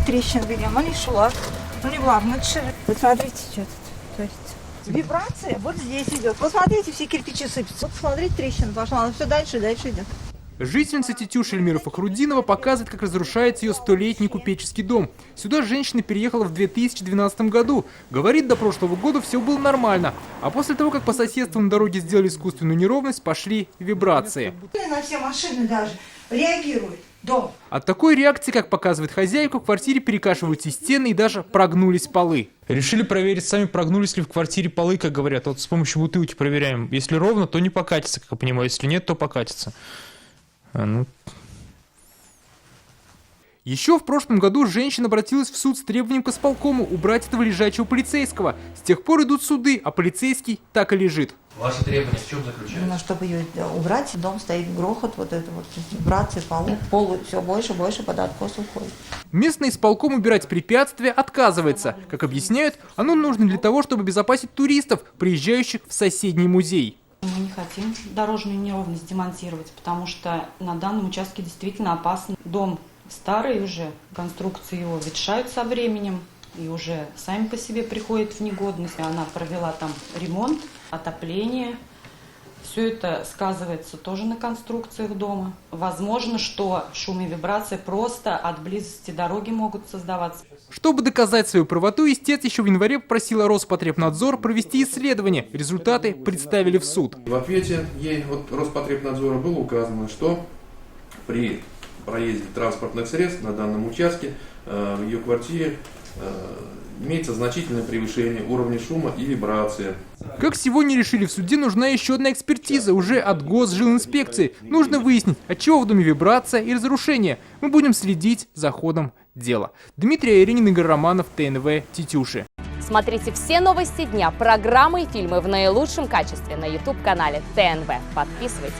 трещин видим, они шла. Ну не главное, вот смотрите, что тут. То есть вибрация вот здесь идет. Посмотрите, все кирпичи сыпятся. Вот посмотрите, трещина пошла, она все дальше и дальше идет. Жительница Тетюши Эльмира Фахрудинова показывает, как разрушается ее 100-летний купеческий дом. Сюда женщина переехала в 2012 году. Говорит, до прошлого года все было нормально. А после того, как по соседству на дороге сделали искусственную неровность, пошли вибрации. На все машины даже реагирует дом. От такой реакции, как показывает хозяйка, в квартире перекашиваются стены и даже прогнулись полы. Решили проверить сами, прогнулись ли в квартире полы, как говорят. Вот с помощью бутылки проверяем. Если ровно, то не покатится, как я понимаю. Если нет, то покатится. Еще в прошлом году женщина обратилась в суд с требованием к исполкому убрать этого лежачего полицейского. С тех пор идут суды, а полицейский так и лежит. Ваши требования в чем заключаются? Чтобы ее убрать, дом стоит грохот, вот это вот вибрации, пол все больше и больше под откос уходит. Местный исполком убирать препятствия отказывается. Как объясняют, оно нужно для того, чтобы обезопасить туристов, приезжающих в соседний музей. Мы не хотим дорожную неровность демонтировать, потому что на данном участке действительно опасно. Дом старый уже, конструкции его ветшают со временем и уже сами по себе приходят в негодность. Она провела там ремонт, отопление. Все это сказывается тоже на конструкциях дома. Возможно, что шум и вибрации просто от близости дороги могут создаваться. Чтобы доказать свою правоту, истец еще в январе попросила Роспотребнадзор провести исследование. Результаты представили в суд. В ответе ей от Роспотребнадзора было указано, что при проезде транспортных средств на данном участке в ее квартире имеется значительное превышение уровня шума и вибрации. Как сегодня решили в суде, нужна еще одна экспертиза уже от Госжилинспекции. Нужно выяснить, от чего в доме вибрация и разрушение. Мы будем следить за ходом дела. Дмитрий Аяринин, Игорь Романов, ТНВ, Тетюши. Смотрите все новости дня, программы и фильмы в наилучшем качестве на YouTube-канале ТНВ. Подписывайтесь.